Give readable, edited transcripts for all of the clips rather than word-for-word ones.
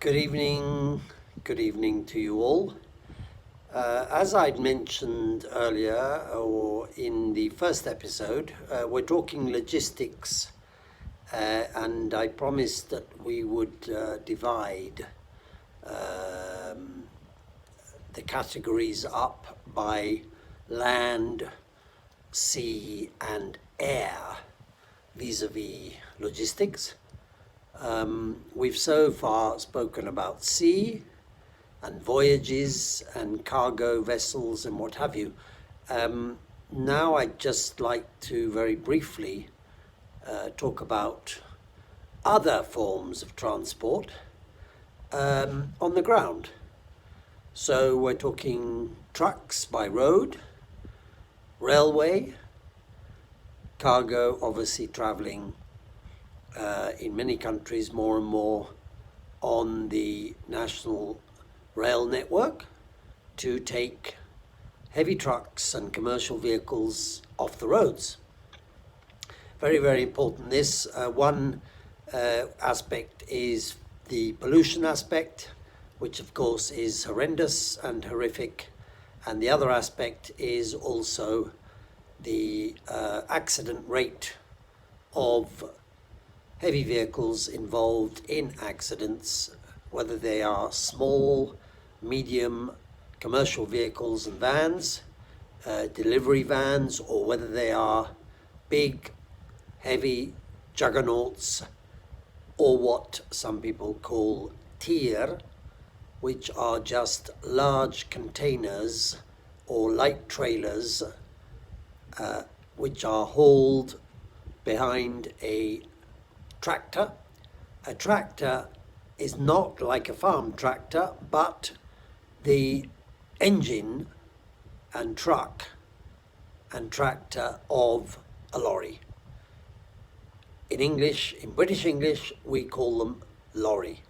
Good evening to you all. As I'd mentioned earlier, or in the first episode, we're talking logistics, and I promised that we would divide the categories up by land, sea, and air vis-a-vis logistics. We've so far spoken about sea and voyages and cargo vessels and what have you. Now I'd just like to very briefly talk about other forms of transport on the ground. So we're talking trucks by road, railway, cargo obviously travelling in many countries more and more on the national rail network to take heavy trucks and commercial vehicles off the roads. Very, very important. This one aspect is the pollution aspect, which of course is horrendous and horrific, and the other aspect is also the accident rate of heavy vehicles involved in accidents, whether they are small, medium, commercial vehicles and vans, delivery vans, or whether they are big, heavy juggernauts, or what some people call tir, which are just large containers or light trailers which are hauled behind a tractor. A tractor is not like a farm tractor, but the engine and truck and tractor of a lorry. In English, in British English, we call them lorry.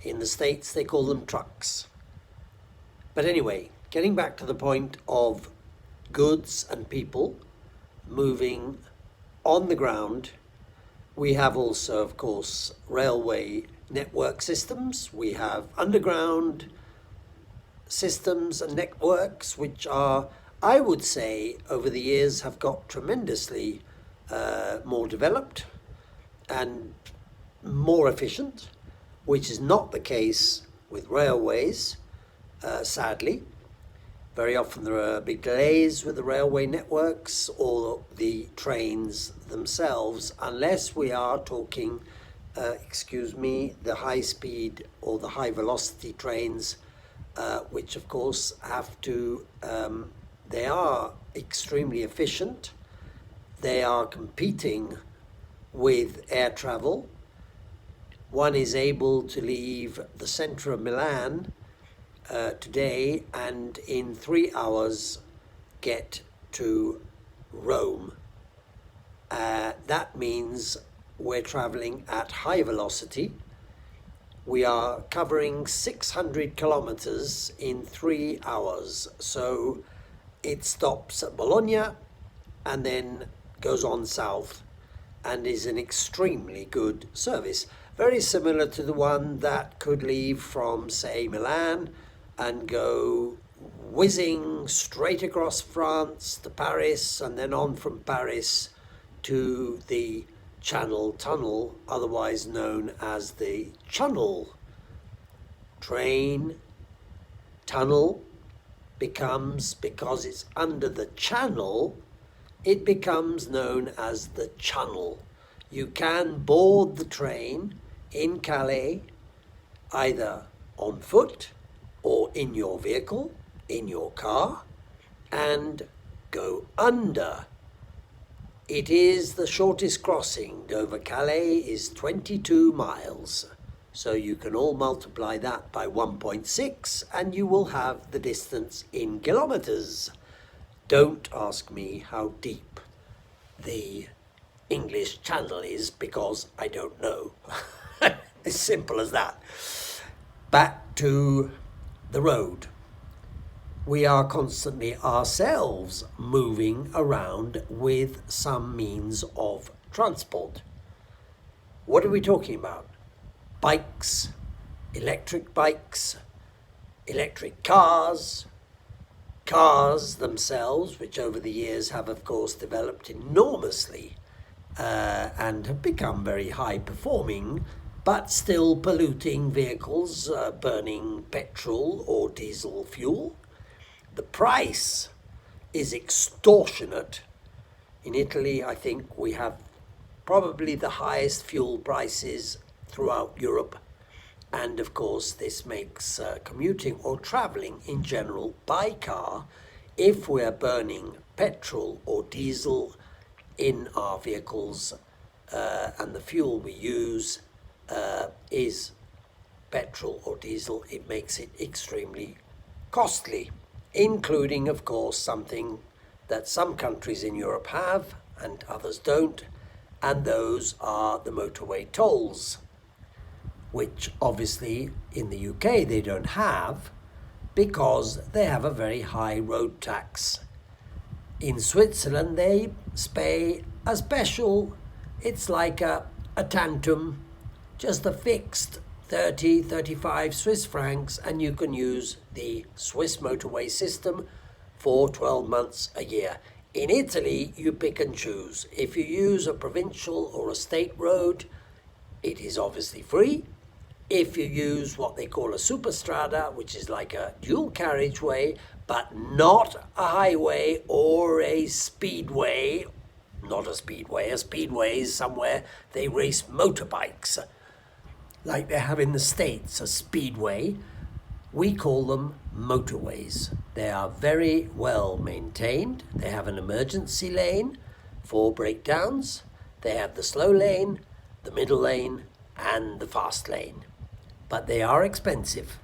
In the States, they call them trucks. But anyway, getting back to the point of goods and people moving on the ground, we have also, of course, railway network systems. We have underground systems and networks, which are, I would say, over the years have got tremendously more developed and more efficient, which is not the case with railways, sadly. Very often there are big delays with the railway networks or the trains themselves, unless we are talking, the high speed or the high velocity trains, which of course have to, they are extremely efficient. They are competing with air travel. One is able to leave the center of Milan today and in 3 hours get to Rome. That means we're traveling at high velocity. We are covering 600 kilometers in 3 hours. So it stops at Bologna and then goes on south and is an extremely good service. Very similar to the one that could leave from, say, Milan and go whizzing straight across France to Paris, and then on from Paris to the Channel Tunnel, otherwise known as the Channel. Train, tunnel becomes, because it's under the channel, it becomes known as the Channel. You can board the train in Calais either on foot or in your vehicle, in your car, and go under. It is the shortest crossing. Dover-Calais is 22 miles. So you can all multiply that by 1.6 and you will have the distance in kilometers. Don't ask me how deep the English Channel is, because I don't know. As simple as that. Back to the road. We are constantly ourselves moving around with some means of transport. What are we talking about? Bikes, electric bikes, electric cars, cars themselves, which over the years have, of course, developed enormously and have become very high performing, but still polluting vehicles burning petrol or diesel fuel. The price is extortionate. In Italy, I think we have probably the highest fuel prices throughout Europe. And of course, this makes commuting or traveling in general by car, if we're burning petrol or diesel in our vehicles and the fuel we use is petrol or diesel, it makes it extremely costly, including, of course, something that some countries in Europe have and others don't, and those are the motorway tolls, which obviously in the UK they don't have because they have a very high road tax. In Switzerland they pay a special, it's like a tantum, just a fixed 30, 35 Swiss francs, and you can use the Swiss motorway system for 12 months a year. In Italy, you pick and choose. If you use a provincial or a state road, it is obviously free. If you use what they call a superstrada, which is like a dual carriageway, but not a highway or a speedway, not a speedway, a speedway is somewhere they race motorbikes, like they have in the States, a speedway. We call them motorways. They are very well maintained. They have an emergency lane for breakdowns. They have the slow lane, the middle lane, and the fast lane. But they are expensive.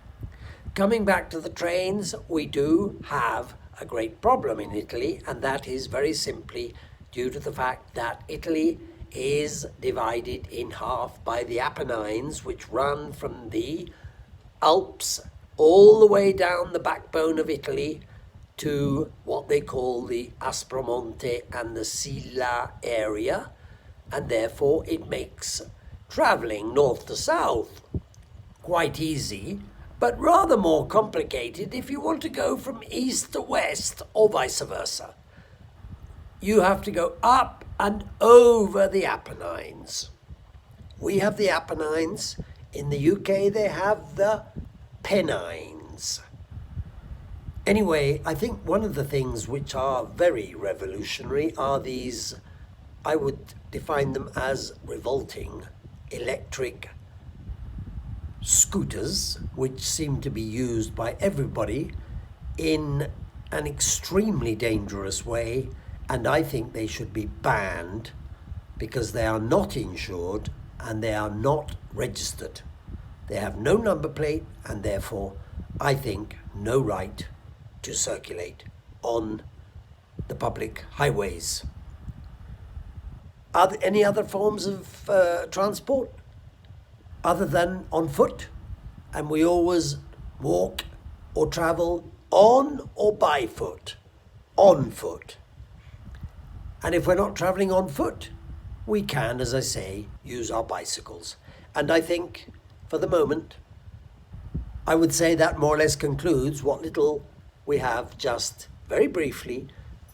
Coming back to the trains, we do have a great problem in Italy, and that is very simply due to the fact that Italy is divided in half by the Apennines, which run from the Alps all the way down the backbone of Italy to what they call the Aspromonte and the Silla area, and therefore it makes travelling north to south quite easy, but rather more complicated if you want to go from east to west or vice versa. You have to go up and over the Apennines. We have the Apennines. In the UK, they have the Pennines. Anyway, I think one of the things which are very revolutionary are these, I would define them as revolting, electric scooters, which seem to be used by everybody in an extremely dangerous way, and I think they should be banned because they are not insured and they are not registered. They have no number plate and therefore, I think, no right to circulate on the public highways. Are there any other forms of transport other than on foot? And we always walk or travel on or by foot, on foot. And if we're not traveling on foot, we can, as I say, use our bicycles. And I think, for the moment, I would say that more or less concludes what little we have just very briefly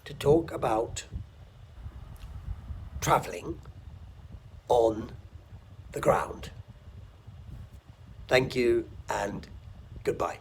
to talk about traveling on the ground. Thank you and goodbye.